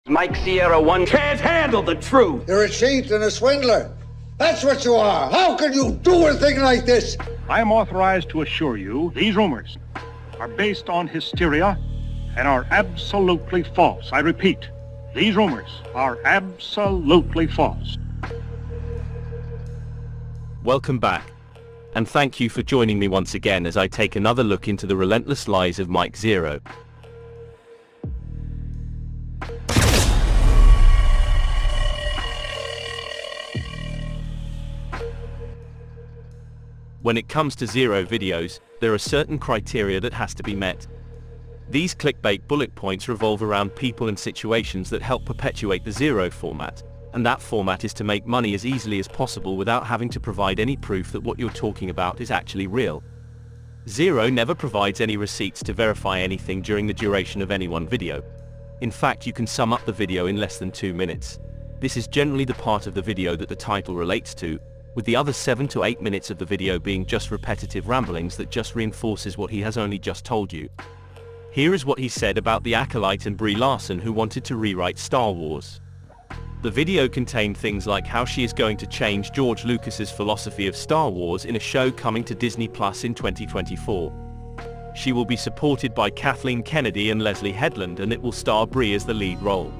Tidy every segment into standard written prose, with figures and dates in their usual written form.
Mike Sierra one can't handle the truth. You're a cheat and a swindler. That's what you are. How can you do a thing like this? I am authorized to assure you these rumors are based on hysteria and are absolutely false. I repeat, these rumors are absolutely false. Welcome back, and thank you for joining me once again as I take another look into the relentless lies of Mike Zeroh. When it comes to Zeroh videos, there are certain criteria that has to be met. These clickbait bullet points revolve around people and situations that help perpetuate the Zeroh format, and that format is to make money as easily as possible without having to provide any proof that what you're talking about is actually real. Zeroh never provides any receipts to verify anything during the duration of any one video. In fact, you can sum up the video in less than 2 minutes. This is generally the part of the video that the title relates to, with the other 7 to 8 minutes of the video being just repetitive ramblings that just reinforces what he has only just told you. Here is what he said about the Acolyte and Brie Larson who wanted to rewrite Star Wars. The video contained things like how she is going to change George Lucas's philosophy of Star Wars in a show coming to Disney Plus in 2024. She will be supported by Kathleen Kennedy and Leslie Headland, and it will star Brie as the lead role.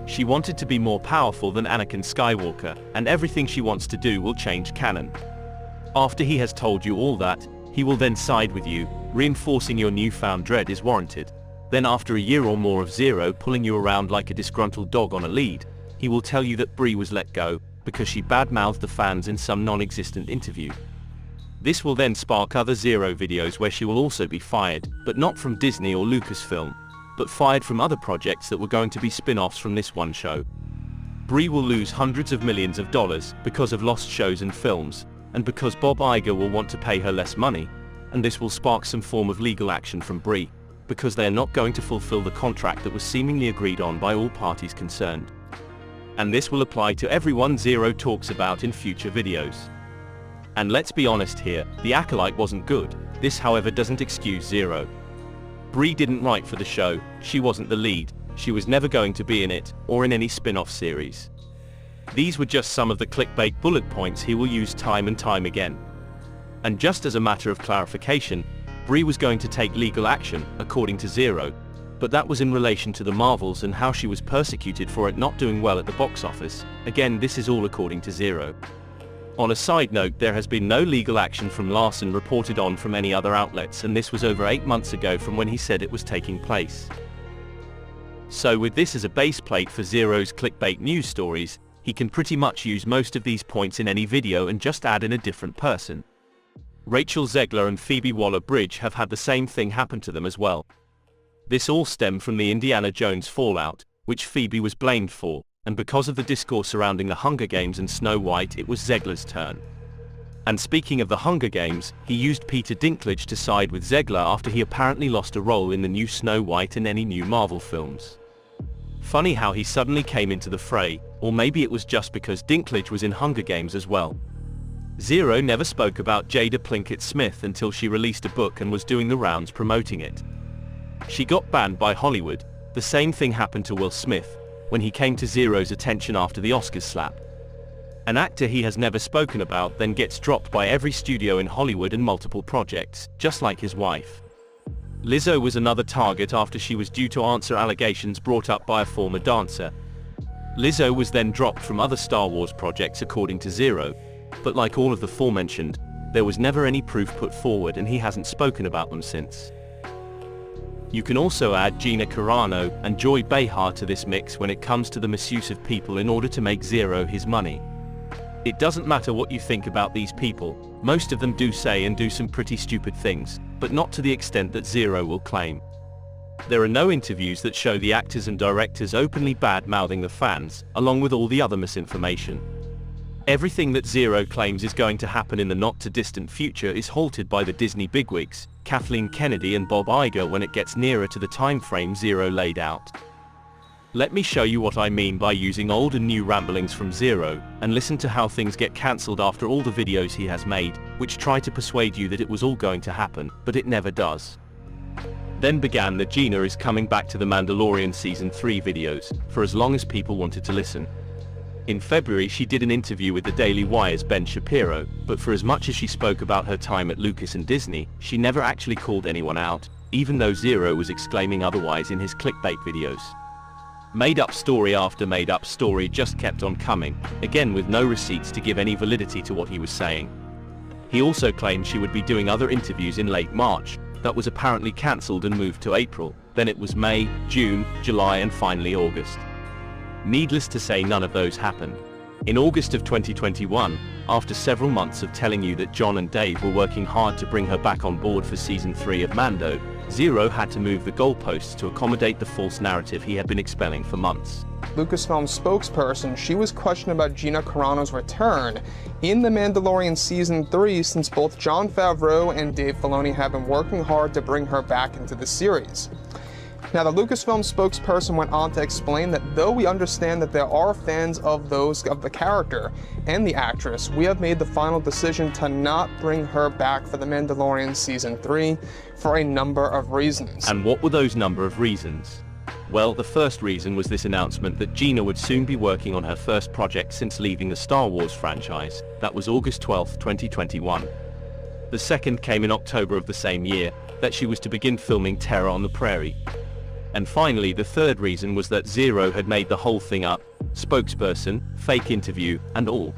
She wanted to be more powerful than Anakin Skywalker, and everything she wants to do will change canon. After he has told you all that, he will then side with you, reinforcing your newfound dread is warranted. Then after a year or more of Zeroh pulling you around like a disgruntled dog on a lead, he will tell you that Brie was let go because she badmouthed the fans in some non-existent interview. This will then spark other Zeroh videos where she will also be fired, but not from Disney or Lucasfilm, but fired from other projects that were going to be spin-offs from this one show. Brie will lose hundreds of millions of dollars because of lost shows and films, and because Bob Iger will want to pay her less money, and this will spark some form of legal action from Brie, because they are not going to fulfill the contract that was seemingly agreed on by all parties concerned. And this will apply to everyone Zeroh talks about in future videos. And let's be honest here, the Acolyte wasn't good. This however doesn't excuse Zeroh. Brie didn't write for the show, she wasn't the lead, she was never going to be in it, or in any spin-off series. These were just some of the clickbait bullet points he will use time and time again. And just as a matter of clarification, Brie was going to take legal action, according to Zeroh, but that was in relation to the Marvels and how she was persecuted for it not doing well at the box office. Again, this is all according to Zeroh. On a side note, there has been no legal action from Larson reported on from any other outlets, and this was over 8 months ago from when he said it was taking place. So with this as a base plate for Zeroh's clickbait news stories, he can pretty much use most of these points in any video and just add in a different person. Rachel Zegler and Phoebe Waller-Bridge have had the same thing happen to them as well. This all stemmed from the Indiana Jones fallout, which Phoebe was blamed for, and because of the discourse surrounding the Hunger Games and Snow White, it was Zegler's turn. And speaking of the Hunger Games, he used Peter Dinklage to side with Zegler after he apparently lost a role in the new Snow White and any new Marvel films. Funny how he suddenly came into the fray, or maybe it was just because Dinklage was in Hunger Games as well. Zeroh never spoke about Jada Pinkett Smith until she released a book and was doing the rounds promoting it. She got banned by Hollywood. The same thing happened to Will Smith, when he came to Zeroh's attention after the Oscars slap. An actor he has never spoken about then gets dropped by every studio in Hollywood and multiple projects, just like his wife. Lizzo was another target after she was due to answer allegations brought up by a former dancer. Lizzo was then dropped from other Star Wars projects according to Zeroh, but like all of the aforementioned, there was never any proof put forward and he hasn't spoken about them since. You can also add Gina Carano and Joy Behar to this mix when it comes to the misuse of people in order to make Zeroh his money. It doesn't matter what you think about these people, most of them do say and do some pretty stupid things, but not to the extent that Zeroh will claim. There are no interviews that show the actors and directors openly bad-mouthing the fans, along with all the other misinformation. Everything that Zeroh claims is going to happen in the not-too-distant future is halted by the Disney bigwigs, Kathleen Kennedy and Bob Iger, when it gets nearer to the time frame Zeroh laid out. Let me show you what I mean by using old and new ramblings from Zeroh, and listen to how things get cancelled after all the videos he has made, which try to persuade you that it was all going to happen, but it never does. Then began the Gina is coming back to The Mandalorian Season 3 videos, for as long as people wanted to listen. In February she did an interview with the Daily Wire's Ben Shapiro, but for as much as she spoke about her time at Lucas and Disney, she never actually called anyone out, even though Zeroh was exclaiming otherwise in his clickbait videos. Made-up story after made-up story just kept on coming, again with no receipts to give any validity to what he was saying. He also claimed she would be doing other interviews in late March, that was apparently cancelled and moved to April, then it was May, June, July and finally August. Needless to say, none of those happened. In August of 2021, after several months of telling you that John and Dave were working hard to bring her back on board for Season 3 of Mando, Zeroh had to move the goalposts to accommodate the false narrative he had been expelling for months. Lucasfilm's spokesperson, she was questioned about Gina Carano's return in The Mandalorian Season 3 since both Jon Favreau and Dave Filoni have been working hard to bring her back into the series. Now, the Lucasfilm spokesperson went on to explain that though we understand that there are fans of the character and the actress, we have made the final decision to not bring her back for The Mandalorian Season 3 for a number of reasons. And what were those number of reasons? Well, the first reason was this announcement that Gina would soon be working on her first project since leaving the Star Wars franchise. That was August 12, 2021. The second came in October of the same year, that she was to begin filming Terror on the Prairie. And finally, the third reason was that Zeroh had made the whole thing up, spokesperson, fake interview, and all.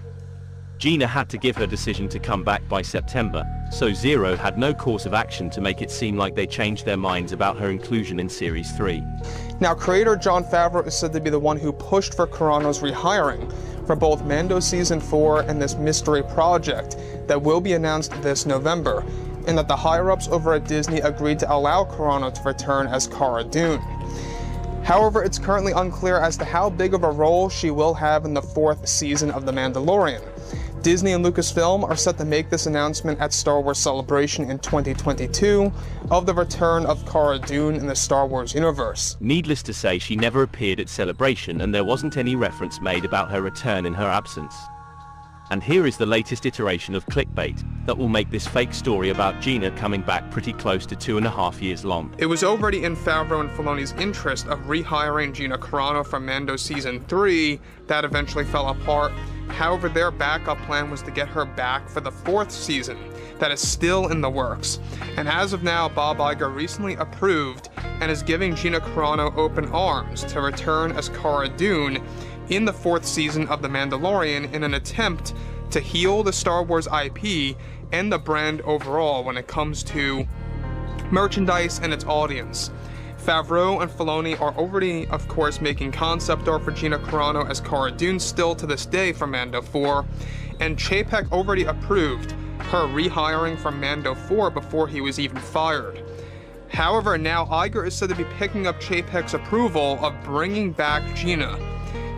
Gina had to give her decision to come back by September, so Zeroh had no course of action to make it seem like they changed their minds about her inclusion in Series 3. Now, creator Jon Favreau is said to be the one who pushed for Carano's rehiring for both Mando Season 4 and this mystery project that will be announced this November, and that the higher-ups over at Disney agreed to allow Carano to return as Cara Dune. However, it's currently unclear as to how big of a role she will have in the 4th season of The Mandalorian. Disney and Lucasfilm are set to make this announcement at Star Wars Celebration in 2022 of the return of Cara Dune in the Star Wars universe. Needless to say, she never appeared at Celebration and there wasn't any reference made about her return in her absence. And here is the latest iteration of clickbait that will make this fake story about Gina coming back pretty close to 2.5 years long. It was already in Favreau and Filoni's interest of rehiring Gina Carano from Mando Season 3 that eventually fell apart. However, their backup plan was to get her back for the 4th season that is still in the works. And as of now, Bob Iger recently approved and is giving Gina Carano open arms to return as Cara Dune in the 4th season of The Mandalorian in an attempt to heal the Star Wars IP and the brand overall when it comes to merchandise and its audience. Favreau and Filoni are already, of course, making concept art for Gina Carano as Cara Dune still to this day for Mando 4, and Chapek already approved her rehiring from Mando 4 before he was even fired. However, now Iger is said to be picking up Chapek's approval of bringing back Gina.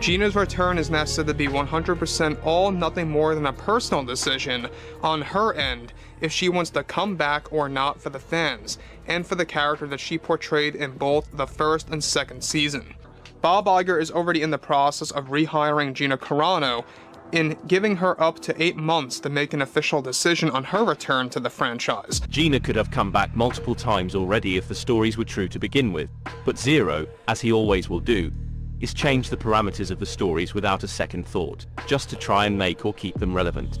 Gina's return is now said to be 100% all nothing more than a personal decision on her end if she wants to come back or not for the fans, and for the character that she portrayed in both the 1st and 2nd season. Bob Iger is already in the process of rehiring Gina Carano, in giving her up to 8 months to make an official decision on her return to the franchise. Gina could have come back multiple times already if the stories were true to begin with, but Zeroh, as he always will do, is change the parameters of the stories without a second thought, just to try and make or keep them relevant.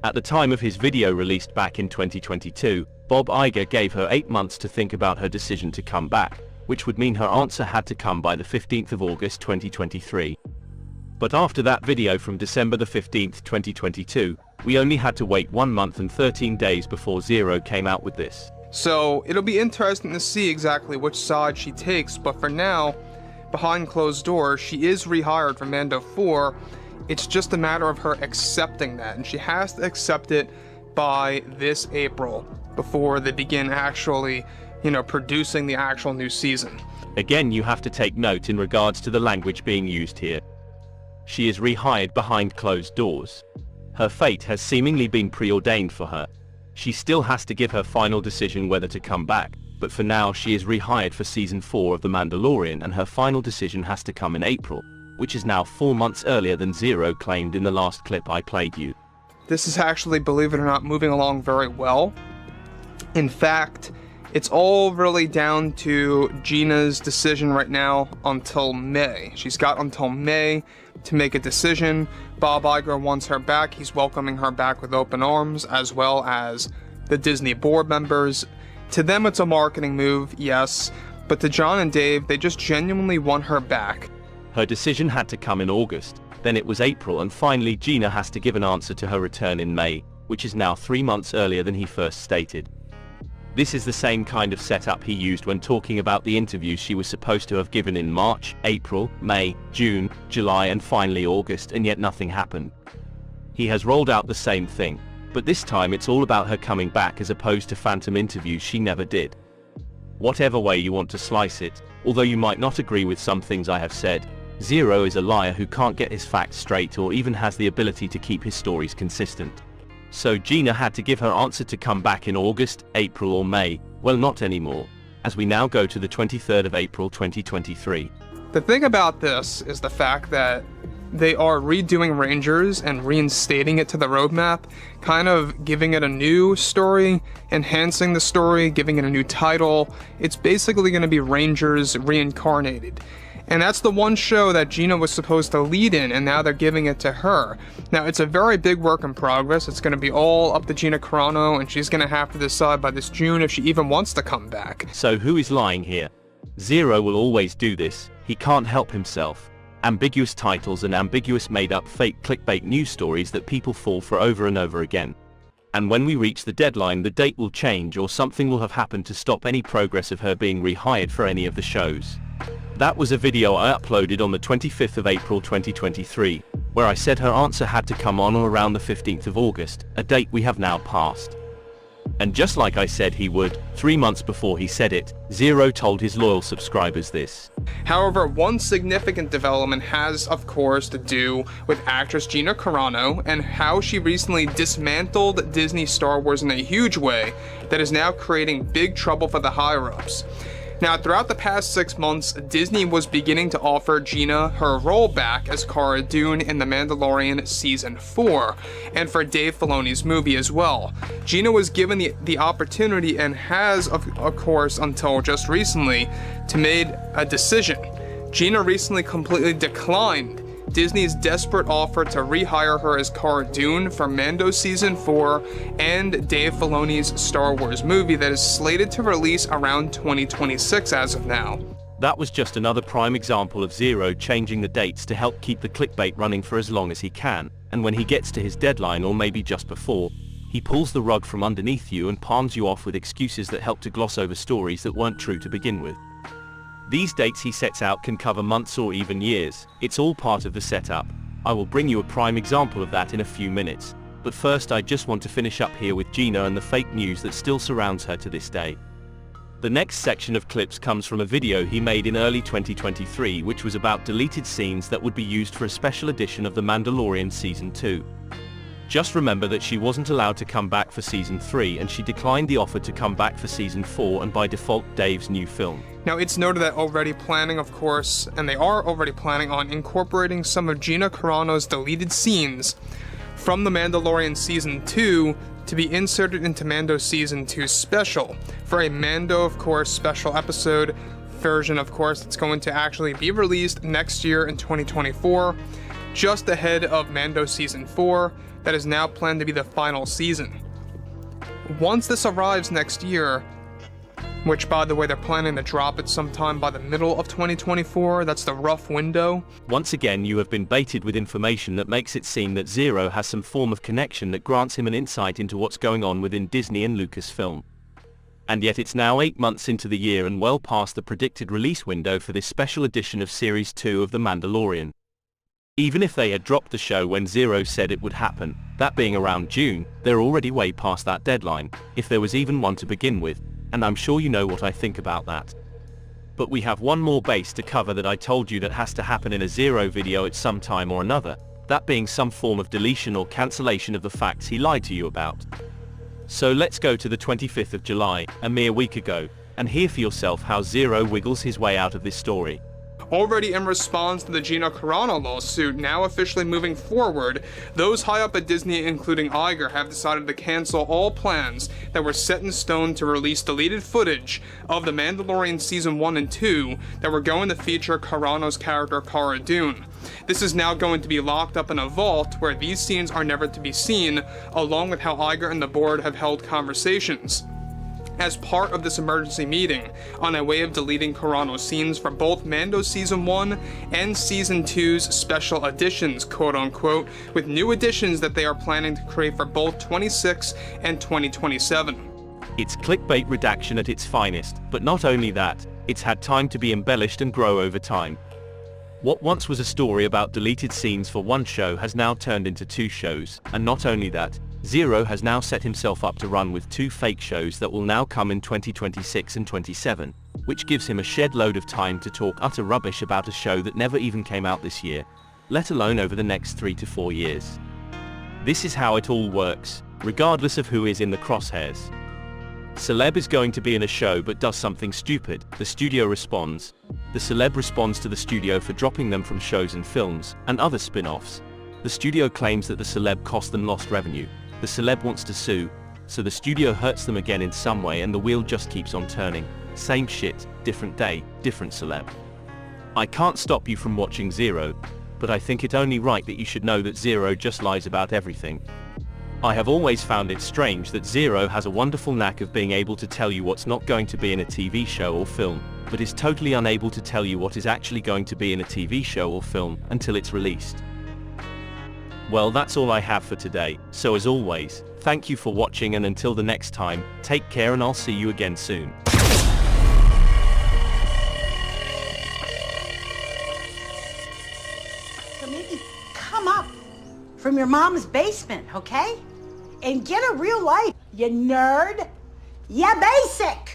At the time of his video released back in 2022, Bob Iger gave her 8 months to think about her decision to come back, which would mean her answer had to come by the 15th of August 2023. But after that video from December the 15th, 2022, we only had to wait 1 month and 13 days before Zeroh came out with this. So it'll be interesting to see exactly which side she takes, but for now, behind closed doors, she is rehired for Mando 4. It's just a matter of her accepting that, and she has to accept it by this April before they begin actually, producing the actual new season. Again, you have to take note in regards to the language being used here. She is rehired behind closed doors. Her fate has seemingly been preordained for her. She still has to give her final decision whether to come back, but for now she is rehired for Season 4 of The Mandalorian, and her final decision has to come in April, which is now 4 months earlier than Zeroh claimed in the last clip I played you. This is actually, believe it or not, moving along very well. In fact, It's all really down to Gina's decision right now until May. She's got until May to make a decision. Bob Iger wants her back. He's welcoming her back with open arms, as well as the Disney board members. To them, it's a marketing move, yes, but to John and Dave, they just genuinely want her back. Her decision had to come in August, then it was April, and finally Gina has to give an answer to her return in May, which is now 3 months earlier than he first stated. This is the same kind of setup he used when talking about the interviews she was supposed to have given in March, April, May, June, July and finally August, and yet nothing happened. He has rolled out the same thing, but this time it's all about her coming back as opposed to phantom interviews she never did. Whatever way you want to slice it, although you might not agree with some things I have said, Zeroh is a liar who can't get his facts straight or even has the ability to keep his stories consistent. So Gina had to give her answer to come back in August, April or May. Well, not anymore, as we now go to the 23rd of April 2023. The thing about this is the fact that they are redoing Rangers and reinstating it to the roadmap, kind of giving it a new story, enhancing the story, giving it a new title. It's basically going to be Rangers reincarnated. And that's the one show that Gina was supposed to lead in, and now they're giving it to her. Now, it's a very big work in progress. It's going to be all up to Gina Carano, and she's going to have to decide by this June if she even wants to come back. So who is lying here? Zeroh will always do this. He can't help himself. Ambiguous titles and ambiguous made-up fake clickbait news stories that people fall for over and over again. And when we reach the deadline, the date will change or something will have happened to stop any progress of her being rehired for any of the shows. That was a video I uploaded on the 25th of April 2023, where I said her answer had to come on or around the 15th of August, a date we have now passed. And just like I said he would, 3 months before he said it, Zeroh told his loyal subscribers this. However, one significant development has, of course, to do with actress Gina Carano and how she recently dismantled Disney Star Wars in a huge way that is now creating big trouble for the higher-ups. Now, throughout the past 6 months, Disney was beginning to offer Gina her role back as Cara Dune in The Mandalorian Season 4, and for Dave Filoni's movie as well. Gina was given the opportunity and has, of course, until just recently, to make a decision. Gina recently completely declined Disney's desperate offer to rehire her as Cara Dune for Mando Season 4 and Dave Filoni's Star Wars movie that is slated to release around 2026 as of now. That was just another prime example of Zeroh changing the dates to help keep the clickbait running for as long as he can, and when he gets to his deadline or maybe just before, he pulls the rug from underneath you and palms you off with excuses that help to gloss over stories that weren't true to begin with. These dates he sets out can cover months or even years. It's all part of the setup. I will bring you a prime example of that in a few minutes. But first I just want to finish up here with Gina and the fake news that still surrounds her to this day. The next section of clips comes from a video he made in early 2023 which was about deleted scenes that would be used for a special edition of The Mandalorian Season 2. Just remember that she wasn't allowed to come back for Season 3 and she declined the offer to come back for Season 4 and by default Dave's new film. Now, it's noted that already planning, of course, and they are already planning on incorporating some of Gina Carano's deleted scenes from The Mandalorian Season 2 to be inserted into Mando Season 2 special, for a Mando, of course, special episode version, of course, that's going to actually be released next year in 2024, just ahead of Mando Season 4, that is now planned to be the final season. Once this arrives next year, which, by the way, they're planning to drop it sometime by the middle of 2024. That's the rough window. Once again, you have been baited with information that makes it seem that Zeroh has some form of connection that grants him an insight into what's going on within Disney and Lucasfilm. And yet it's now 8 months into the year and well past the predicted release window for this special edition of Series 2 of The Mandalorian. Even if they had dropped the show when Zeroh said it would happen, that being around June, they're already way past that deadline, if there was even one to begin with. And I'm sure you know what I think about that. But we have one more base to cover that I told you that has to happen in a Zeroh video at some time or another, that being some form of deletion or cancellation of the facts he lied to you about. So let's go to the 25th of July, a mere week ago, and hear for yourself how Zeroh wiggles his way out of this story. Already in response to the Gina Carano lawsuit, now officially moving forward, those high up at Disney, including Iger, have decided to cancel all plans that were set in stone to release deleted footage of The Mandalorian Season 1 and 2 that were going to feature Carano's character Cara Dune. This is now going to be locked up in a vault where these scenes are never to be seen, along with how Iger and the board have held conversations. As part of this emergency meeting, on a way of deleting Carano's scenes from both Mando Season 1 and Season 2's special editions, quote-unquote, with new additions that they are planning to create for both 26 and 2027. It's clickbait redaction at its finest, but not only that, it's had time to be embellished and grow over time. What once was a story about deleted scenes for one show has now turned into 2 shows, and not only that, Zeroh has now set himself up to run with 2 fake shows that will now come in 2026 and 27, which gives him a shed load of time to talk utter rubbish about a show that never even came out this year, let alone over the next 3 to 4 years. This is how it all works, regardless of who is in the crosshairs. Celeb is going to be in a show but does something stupid, the studio responds. The celeb responds to the studio for dropping them from shows and films, and other spin-offs. The studio claims that the celeb cost them lost revenue. The celeb wants to sue, so the studio hurts them again in some way and the wheel just keeps on turning. Same shit, different day, different celeb. I can't stop you from watching Zeroh, but I think it only right that you should know that Zeroh just lies about everything. I have always found it strange that Zeroh has a wonderful knack of being able to tell you what's not going to be in a TV show or film, but is totally unable to tell you what is actually going to be in a TV show or film until it's released. Well, that's all I have for today, so as always, thank you for watching, and until the next time, take care and I'll see you again soon. So maybe come up from your mom's basement, okay? And get a real life, you nerd. Yeah, basic.